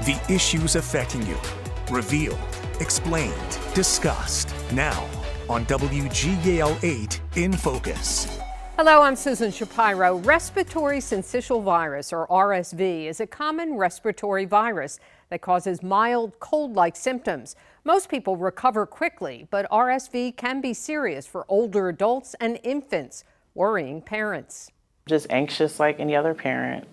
The issues affecting you. Revealed, explained, discussed. Now on WGAL 8 in Focus. Hello, I'm Susan Shapiro. Respiratory syncytial virus, or RSV, is a common respiratory virus that causes mild cold-like symptoms. Most people recover quickly, but RSV can be serious for older adults and infants, worrying parents. Just anxious like any other parent.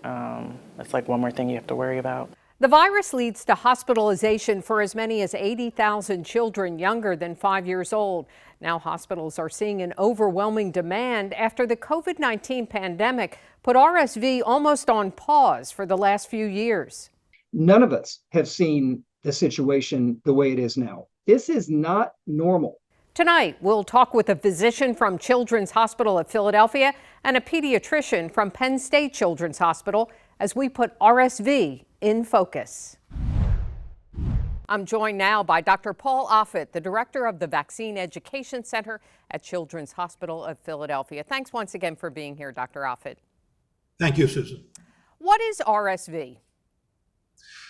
It's like one more thing you have to worry about. The virus leads to hospitalization for as many as 80,000 children younger than 5 years old. Now hospitals are seeing an overwhelming demand after the COVID-19 pandemic put RSV almost on pause for the last few years. None of us have seen the situation the way it is now. This is not normal. Tonight, we'll talk with a physician from Children's Hospital of Philadelphia and a pediatrician from Penn State Children's Hospital as we put RSV in focus. I'm joined now by Dr. Paul Offit, the director of the Vaccine Education Center at Children's Hospital of Philadelphia. Thanks once again for being here, Dr. Offit. Thank you, Susan. What is RSV?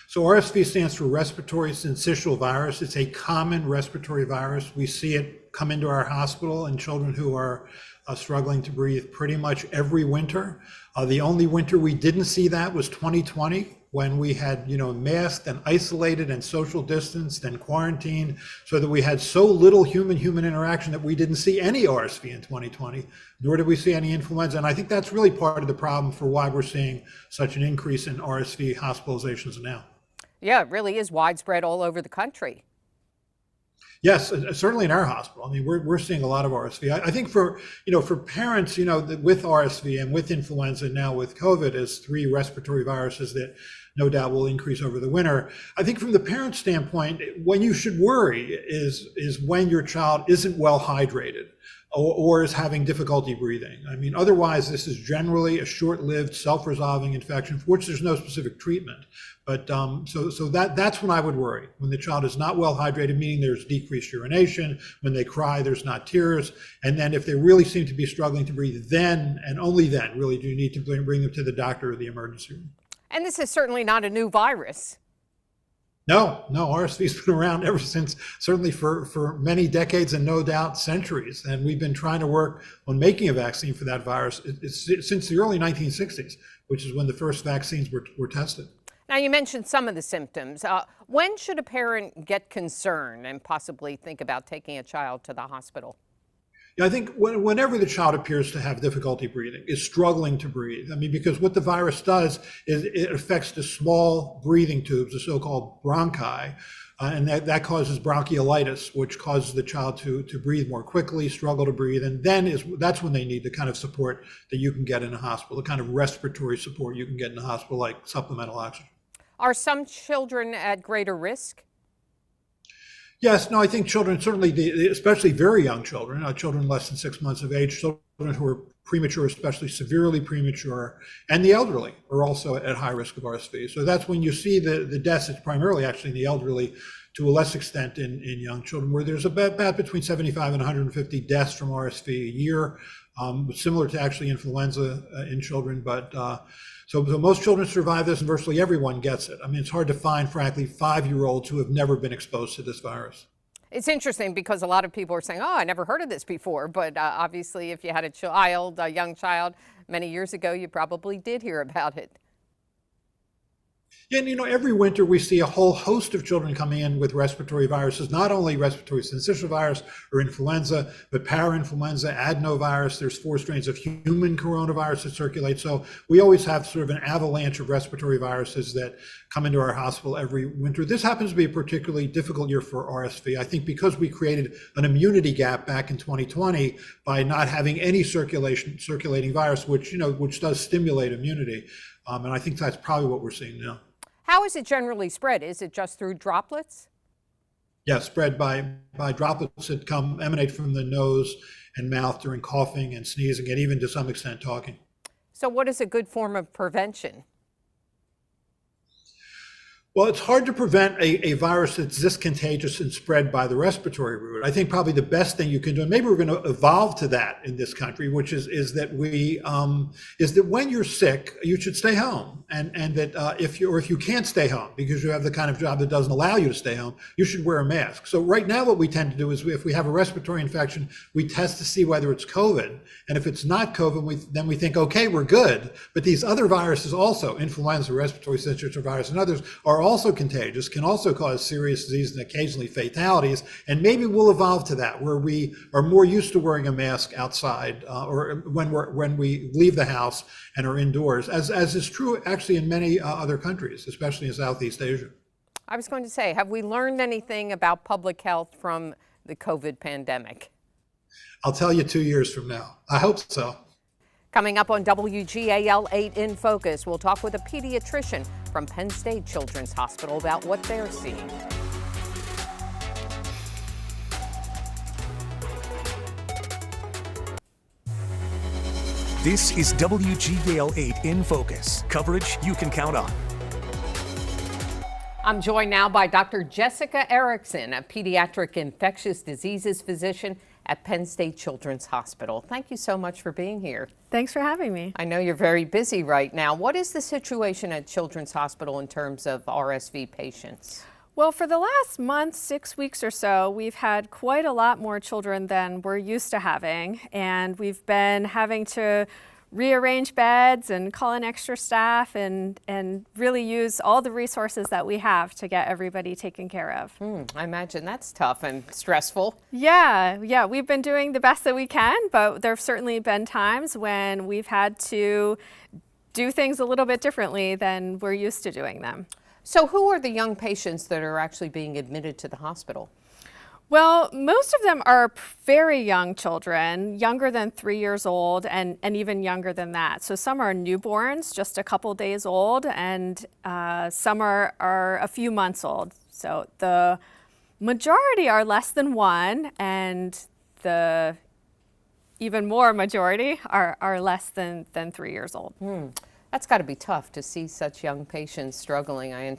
So RSV stands for respiratory syncytial virus. It's a common respiratory virus. We see it come into our hospital in children who are struggling to breathe pretty much every winter. The only winter we didn't see that was 2020, when we had, masked and isolated and social distanced and quarantined, so that we had so little human-human interaction that we didn't see any RSV in 2020, nor did we see any influenza. And I think that's really part of the problem for why we're seeing such an increase in RSV hospitalizations now. Yeah, it really is widespread all over the country. Yes, certainly in our hospital. I mean, we're seeing a lot of RSV. I think for parents, with RSV and with influenza, now with COVID, as three respiratory viruses that no doubt will increase over the winter. I think from the parent standpoint, when you should worry is when your child isn't well hydrated or is having difficulty breathing. I mean, otherwise, this is generally a short-lived, self-resolving infection for which there's no specific treatment. But so that's when I would worry, when the child is not well hydrated, meaning there's decreased urination, when they cry, there's not tears, and then if they really seem to be struggling to breathe, then and only then really do you need to bring them to the doctor or the emergency room. And this is certainly not a new virus. No, RSV's been around ever since, certainly for many decades and no doubt centuries. And we've been trying to work on making a vaccine for that virus since the early 1960s, which is when the first vaccines were tested. Now, you mentioned some of the symptoms. When should a parent get concerned and possibly think about taking a child to the hospital? Yeah, I think whenever the child appears to have difficulty breathing, is struggling to breathe. I mean, because what the virus does is it affects the small breathing tubes, the so-called bronchi, and that causes bronchiolitis, which causes the child to breathe more quickly, struggle to breathe, and then that's when they need the kind of support that you can get in a hospital, the kind of respiratory support you can get in a hospital, like supplemental oxygen. Are some children at greater risk? Yes, no, I think children, certainly, especially very young children, children less than 6 months of age, children who are premature, especially severely premature, and the elderly are also at high risk of RSV. So that's when you see the deaths. It's primarily actually in the elderly, to a less extent in young children, where there's about between 75 and 150 deaths from RSV a year, similar to actually influenza in children. But so most children survive this, and virtually everyone gets it. I mean, it's hard to find, frankly, 5-year-olds who have never been exposed to this virus. It's interesting because a lot of people are saying, oh, I never heard of this before. But obviously, if you had a young child, many years ago, you probably did hear about it. And every winter we see a whole host of children coming in with respiratory viruses, not only respiratory syncytial virus or influenza, but parainfluenza, adenovirus. There's 4 strains of human coronavirus that circulate. So we always have sort of an avalanche of respiratory viruses that come into our hospital every winter. This happens to be a particularly difficult year for RSV. I think because we created an immunity gap back in 2020 by not having any circulating virus, which does stimulate immunity. And I think that's probably what we're seeing now. How is it generally spread? Is it just through droplets? Yeah, spread by droplets that emanate from the nose and mouth during coughing and sneezing, and even to some extent talking. So what is a good form of prevention? Well, it's hard to prevent a virus that's this contagious and spread by the respiratory route. I think probably the best thing you can do, and maybe we're going to evolve to that in this country, which is that when you're sick, you should stay home, and that if you can't stay home because you have the kind of job that doesn't allow you to stay home, you should wear a mask. So right now, what we tend to do is if we have a respiratory infection, we test to see whether it's COVID, and if it's not COVID, then we think, okay, we're good. But these other viruses also, influenza, respiratory syncytial virus, and others, are also contagious, can also cause serious disease and occasionally fatalities. And maybe we'll evolve to that, where we are more used to wearing a mask outside or when we leave the house and are indoors, as is true actually in many other countries, especially in Southeast Asia. I was going to say, have we learned anything about public health from the COVID pandemic? I'll tell you 2 years from now. I hope so. Coming up on WGAL 8 in Focus, we'll talk with a pediatrician from Penn State Children's Hospital about what they're seeing. This is WGAL 8 in Focus, coverage you can count on. I'm joined now by Dr. Jessica Erickson, a pediatric infectious diseases physician at Penn State Children's Hospital. Thank you so much for being here. Thanks for having me. I know you're very busy right now. What is the situation at Children's Hospital in terms of RSV patients? Well, for the last month, 6 weeks or so, we've had quite a lot more children than we're used to having, and we've been having to rearrange beds and call in extra staff and really use all the resources that we have to get everybody taken care of. I imagine that's tough and stressful. Yeah, we've been doing the best that we can, but there have certainly been times when we've had to do things a little bit differently than we're used to doing them. So who are the young patients that are actually being admitted to the hospital? Well, most of them are very young children, younger than 3 years old and even younger than that. So some are newborns, just a couple days old, and some are a few months old. So the majority are less than 1, and the even more majority are less than 3 years old. That's got to be tough to see such young patients struggling. I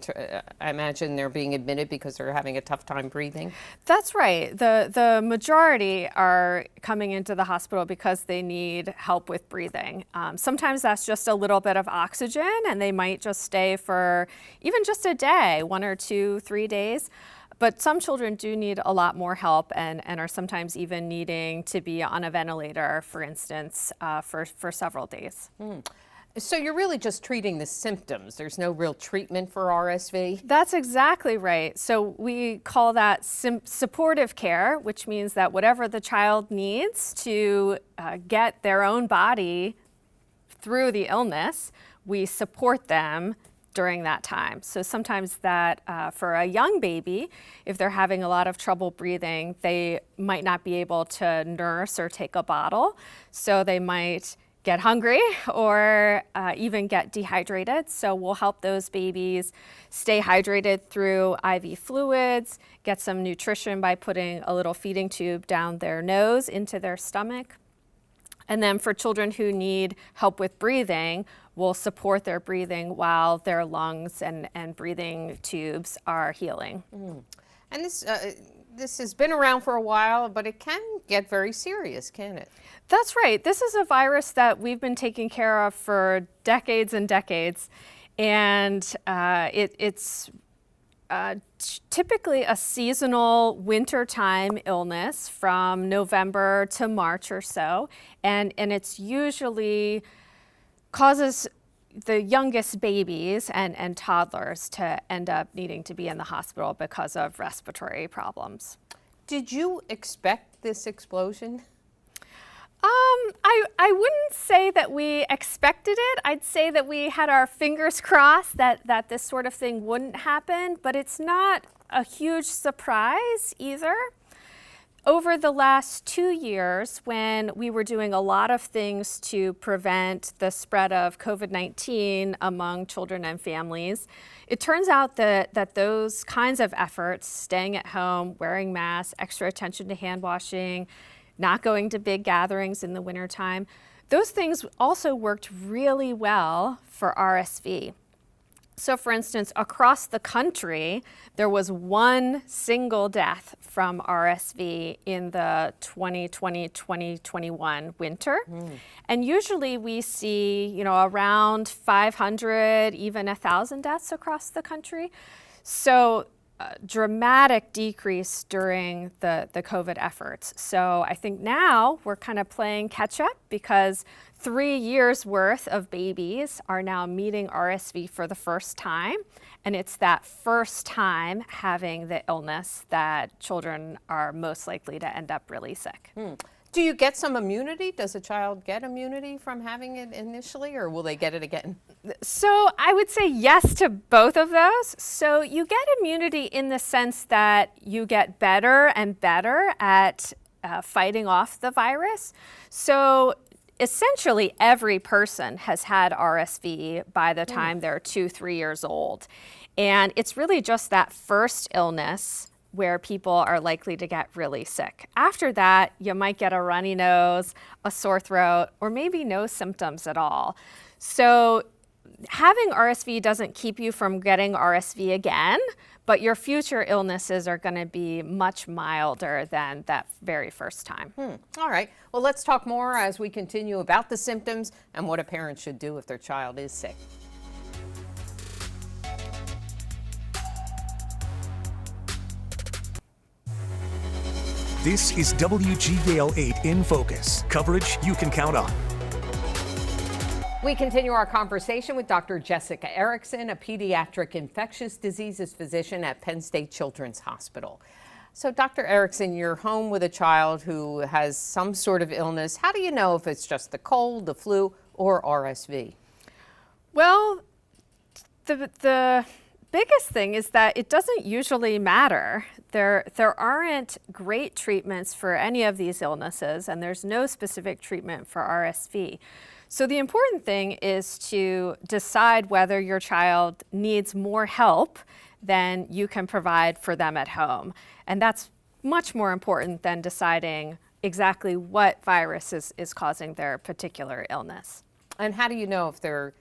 imagine they're being admitted because they're having a tough time breathing. That's right. The majority are coming into the hospital because they need help with breathing. Sometimes that's just a little bit of oxygen, and they might just stay for even just a day, 1 or 2, 3 days. But some children do need a lot more help and are sometimes even needing to be on a ventilator, for instance, for several days. So you're really just treating the symptoms. There's no real treatment for RSV? That's exactly right. So we call that supportive care, which means that whatever the child needs to get their own body through the illness, we support them during that time. So sometimes that for a young baby, if they're having a lot of trouble breathing, they might not be able to nurse or take a bottle. So they might get hungry or even get dehydrated. So we'll help those babies stay hydrated through IV fluids, get some nutrition by putting a little feeding tube down their nose into their stomach. And then for children who need help with breathing, we'll support their breathing while their lungs and breathing tubes are healing. And this has been around for a while, but it can get very serious, can it? That's right. This is a virus that we've been taking care of for decades and decades, and it's typically a seasonal wintertime illness from November to March or so, and it's usually causes the youngest babies and toddlers to end up needing to be in the hospital because of respiratory problems. Did you expect this explosion? I wouldn't say that we expected it. I'd say that we had our fingers crossed that this sort of thing wouldn't happen, but it's not a huge surprise either. Over the last 2 years, when we were doing a lot of things to prevent the spread of COVID-19 among children and families, it turns out that those kinds of efforts, staying at home, wearing masks, extra attention to hand washing, not going to big gatherings in the wintertime, those things also worked really well for RSV. So for instance, across the country, there was one single death from RSV in the 2020-2021 winter. And usually we see, around 500, even 1,000 deaths across the country. So dramatic decrease during the COVID efforts. So I think now we're kind of playing catch up because 3 years worth of babies are now meeting RSV for the first time. And it's that first time having the illness that children are most likely to end up really sick. Do you get some immunity? Does a child get immunity from having it initially, or will they get it again? So I would say yes to both of those. So you get immunity in the sense that you get better and better at fighting off the virus. So essentially every person has had RSV by the time they're 2-3 years old. And it's really just that first illness where people are likely to get really sick. After that, you might get a runny nose, a sore throat, or maybe no symptoms at all. So having RSV doesn't keep you from getting RSV again, but your future illnesses are going to be much milder than that very first time. All right. Well, let's talk more as we continue about the symptoms and what a parent should do if their child is sick. This is WGAL 8 in Focus, coverage you can count on. We continue our conversation with Dr. Jessica Erickson, a pediatric infectious diseases physician at Penn State Children's Hospital. So, Dr. Erickson, you're home with a child who has some sort of illness. How do you know if it's just the cold, the flu, or RSV? Well, the biggest thing is that it doesn't usually matter. There aren't great treatments for any of these illnesses, and there's no specific treatment for RSV. So the important thing is to decide whether your child needs more help than you can provide for them at home. And that's much more important than deciding exactly what virus is causing their particular illness. And how do you know if they're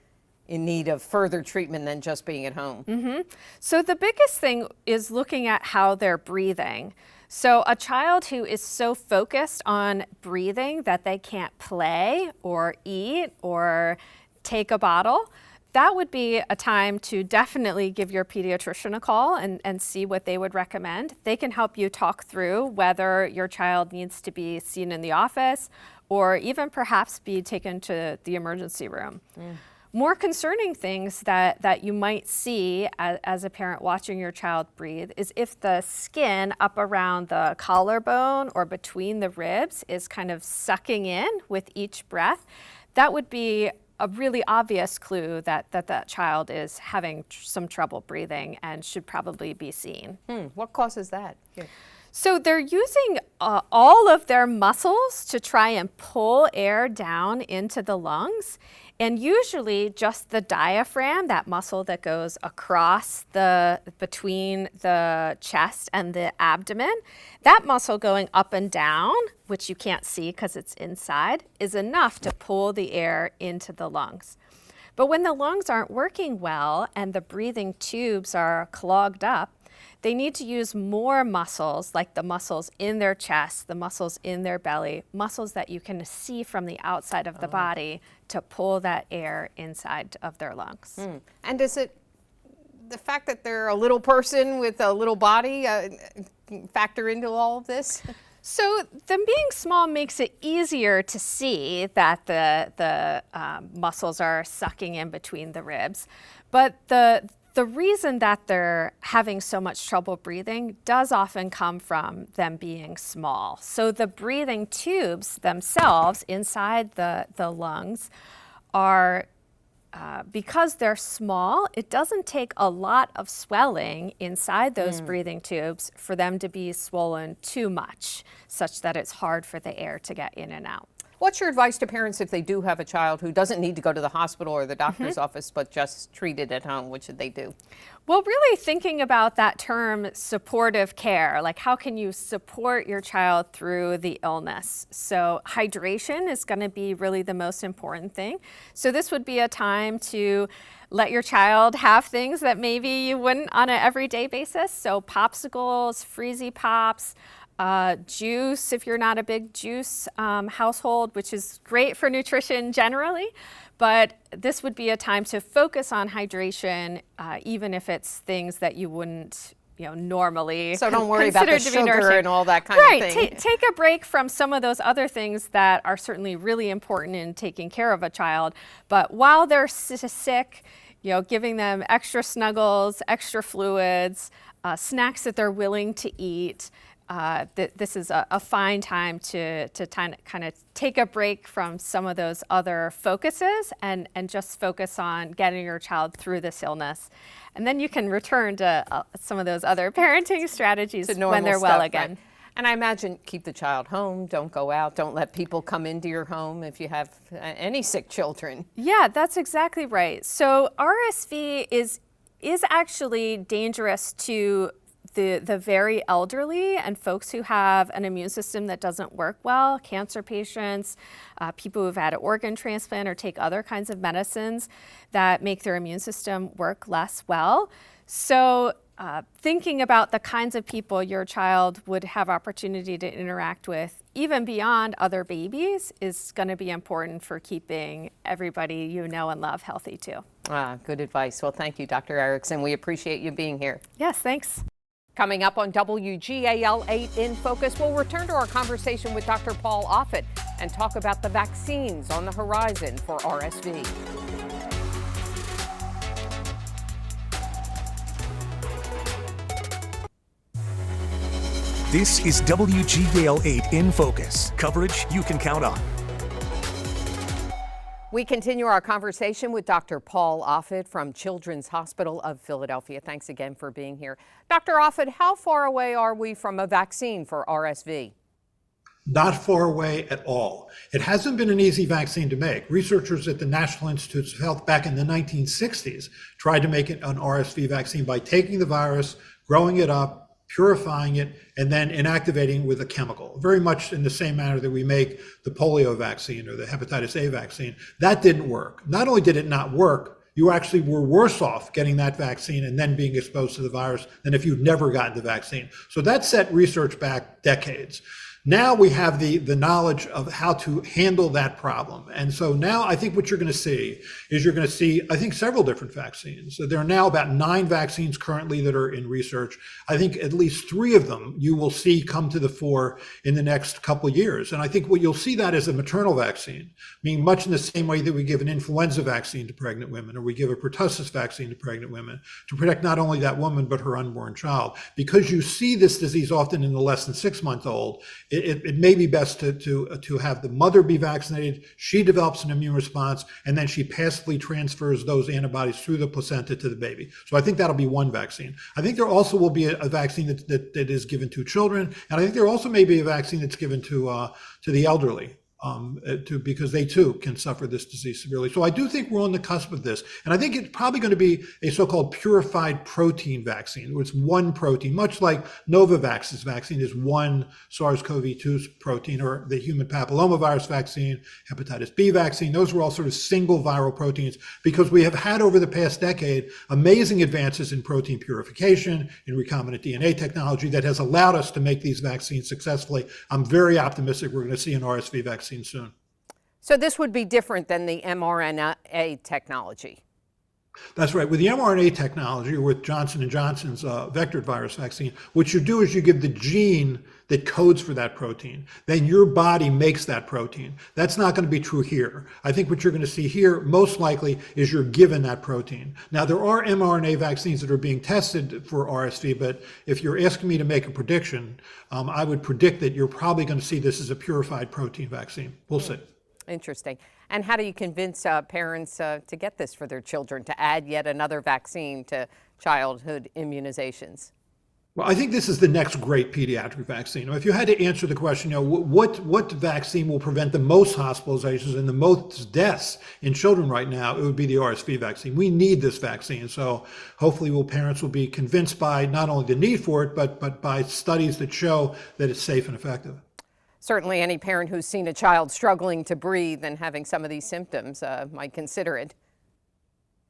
in need of further treatment than just being at home? So the biggest thing is looking at how they're breathing. So a child who is so focused on breathing that they can't play or eat or take a bottle, that would be a time to definitely give your pediatrician a call and see what they would recommend. They can help you talk through whether your child needs to be seen in the office or even perhaps be taken to the emergency room. More concerning things that you might see as a parent watching your child breathe is if the skin up around the collarbone or between the ribs is kind of sucking in with each breath. That would be a really obvious clue that child is having some trouble breathing and should probably be seen. What causes that? So they're using all of their muscles to try and pull air down into the lungs. And usually just the diaphragm, that muscle that goes across between the chest and the abdomen, that muscle going up and down, which you can't see because it's inside, is enough to pull the air into the lungs. But when the lungs aren't working well and the breathing tubes are clogged up, they need to use more muscles, like the muscles in their chest, the muscles in their belly, muscles that you can see from the outside of the body to pull that air inside of their lungs. And is it the fact that they're a little person with a little body factor into all of this? So them being small makes it easier to see that the muscles are sucking in between the ribs. But the reason that they're having so much trouble breathing does often come from them being small. So the breathing tubes themselves inside the lungs are, because they're small, it doesn't take a lot of swelling inside those breathing tubes for them to be swollen too much, such that it's hard for the air to get in and out. What's your advice to parents if they do have a child who doesn't need to go to the hospital or the doctor's office, but just treat it at home? What should they do? Well, really thinking about that term supportive care, like how can you support your child through the illness? So hydration is going to be really the most important thing. So this would be a time to let your child have things that maybe you wouldn't on an everyday basis. So popsicles, Freezy Pops, juice if you're not a big juice household, which is great for nutrition generally. But this would be a time to focus on hydration, even if it's things that you wouldn't normally So don't worry about the sugar and all that kind of thing. Right. Take a break from some of those other things that are certainly really important in taking care of a child. But while they're sick, giving them extra snuggles, extra fluids, snacks that they're willing to eat. This is a fine time to kind of take a break from some of those other focuses and just focus on getting your child through this illness. And then you can return to some of those other parenting strategies when they're well again. Right. And I imagine keep the child home, don't go out, don't let people come into your home if you have any sick children. Yeah, that's exactly right. So RSV is actually dangerous to the very elderly and folks who have an immune system that doesn't work well, cancer patients, people who've had an organ transplant or take other kinds of medicines that make their immune system work less well. So thinking about the kinds of people your child would have opportunity to interact with, even beyond other babies, is going to be important for keeping everybody you know and love healthy too. Good advice. Well, thank you, Dr. Erickson. We appreciate you being here. Yes, thanks. Coming up on WGAL 8 in Focus, we'll return to our conversation with Dr. Paul Offit and talk about the vaccines on the horizon for RSV. This is WGAL 8 in Focus. Coverage you can count on. We continue our conversation with Dr. Paul Offit from Children's Hospital of Philadelphia. Thanks again for being here. Dr. Offit, how far away are we from a vaccine for RSV? Not far away at all. It hasn't been an easy vaccine to make. Researchers at the National Institutes of Health back in the 1960s tried to make it an RSV vaccine by taking the virus, growing it up, purifying it, and then inactivating with a chemical, very much in the same manner that we make the polio vaccine or the hepatitis A vaccine. That didn't work. Not only did it not work, you actually were worse off getting that vaccine and then being exposed to the virus than if you'd never gotten the vaccine. So that set research back decades. Now we have the knowledge of how to handle that problem. And so now I think what you're going to see is you're going to see, I think, several different vaccines. So there are now about 9 vaccines currently that are in research. I think at least 3 of them you will see come to the fore in the next couple of years. And I think what you'll see that is a maternal vaccine, meaning much in the same way that we give an influenza vaccine to pregnant women, or we give a pertussis vaccine to pregnant women to protect not only that woman, but her unborn child. Because you see this disease often in the less than 6-month-old, it may be best to have the mother be vaccinated. She develops an immune response, and then she passively transfers those antibodies through the placenta to the baby. So I think that'll be one vaccine. I think there also will be a vaccine that is given to children, and I think there also may be a vaccine that's given to the elderly. Because they too can suffer this disease severely. So I do think we're on the cusp of this. And I think it's probably going to be a so-called purified protein vaccine, where it's one protein, much like Novavax's vaccine is one SARS-CoV-2 protein, or the human papillomavirus vaccine, hepatitis B vaccine. Those were all sort of single viral proteins, because we have had over the past decade amazing advances in protein purification, in recombinant DNA technology that has allowed us to make these vaccines successfully. I'm very optimistic we're going to see an RSV vaccine soon. So this would be different than the mRNA technology. That's right. With the mRNA technology, or with Johnson & Johnson's vectored virus vaccine, what you do is you give the gene that codes for that protein. Then your body makes that protein. That's not going to be true here. I think what you're going to see here, most likely, is you're given that protein. Now, there are mRNA vaccines that are being tested for RSV, but if you're asking me to make a prediction, I would predict that you're probably going to see this as a purified protein vaccine. We'll see. Interesting. And how do you convince parents to get this for their children, to add yet another vaccine to childhood immunizations? Well, I think this is the next great pediatric vaccine. If you had to answer the question, what vaccine will prevent the most hospitalizations and the most deaths in children right now, it would be the RSV vaccine. We need this vaccine. So hopefully parents will be convinced by not only the need for it, but by studies that show that it's safe and effective. Certainly any parent who's seen a child struggling to breathe and having some of these symptoms might consider it.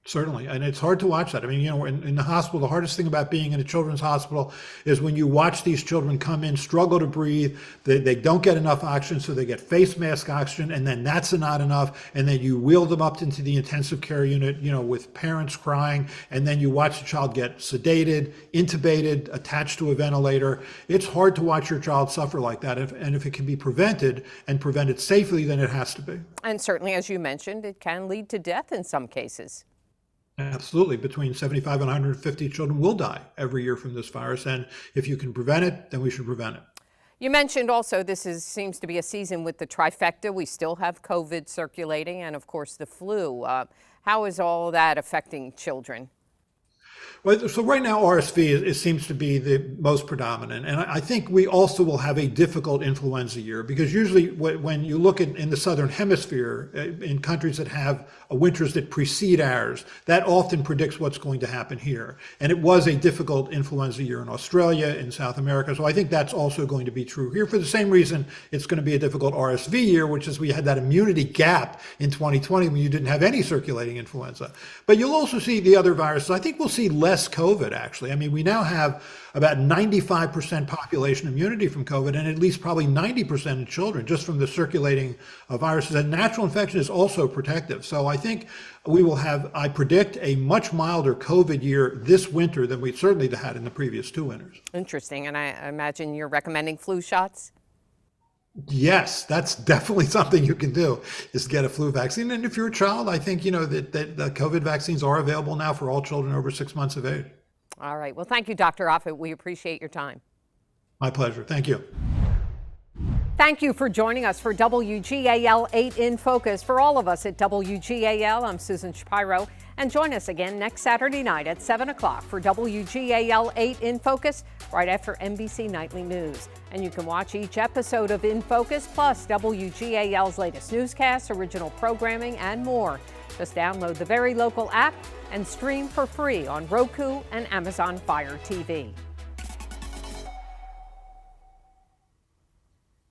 Certainly. And it's hard to watch that. I mean, in the hospital, the hardest thing about being in a children's hospital is when you watch these children come in, struggle to breathe, they don't get enough oxygen, so they get face mask oxygen, and then that's not enough. And then you wheel them up into the intensive care unit, with parents crying, and then you watch the child get sedated, intubated, attached to a ventilator. It's hard to watch your child suffer like that. And if it can be prevented and prevented safely, then it has to be. And certainly, as you mentioned, it can lead to death in some cases. Absolutely. Between 75 and 150 children will die every year from this virus. And if you can prevent it, then we should prevent it. You mentioned also seems to be a season with the trifecta. We still have COVID circulating and, of course, the flu. How is all that affecting children? Well, so right now, RSV it seems to be the most predominant. And I think we also will have a difficult influenza year because usually when you look in the Southern Hemisphere, in countries that have winters that precede ours, that often predicts what's going to happen here. And it was a difficult influenza year in Australia, in South America. So I think that's also going to be true here for the same reason it's going to be a difficult RSV year, which is we had that immunity gap in 2020 when you didn't have any circulating influenza. But you'll also see the other viruses. I think we'll see less COVID, actually. I mean, we now have about 95% population immunity from COVID and at least probably 90% in children just from the circulating viruses. And natural infection is also protective. So I think we will have, I predict, a much milder COVID year this winter than we certainly had in the previous 2 winters. Interesting. And I imagine you're recommending flu shots? Yes, that's definitely something you can do, is get a flu vaccine. And if you're a child, I think, that the COVID vaccines are available now for all children over 6 months of age. All right. Well, thank you, Dr. Offit. We appreciate your time. My pleasure. Thank you. Thank you for joining us for WGAL 8 in Focus. For all of us at WGAL, I'm Susan Shapiro. And join us again next Saturday night at 7 o'clock for WGAL 8 in Focus, right after NBC Nightly News. And you can watch each episode of In Focus, plus WGAL's latest newscasts, original programming, and more. Just download the Very Local app and stream for free on Roku and Amazon Fire TV.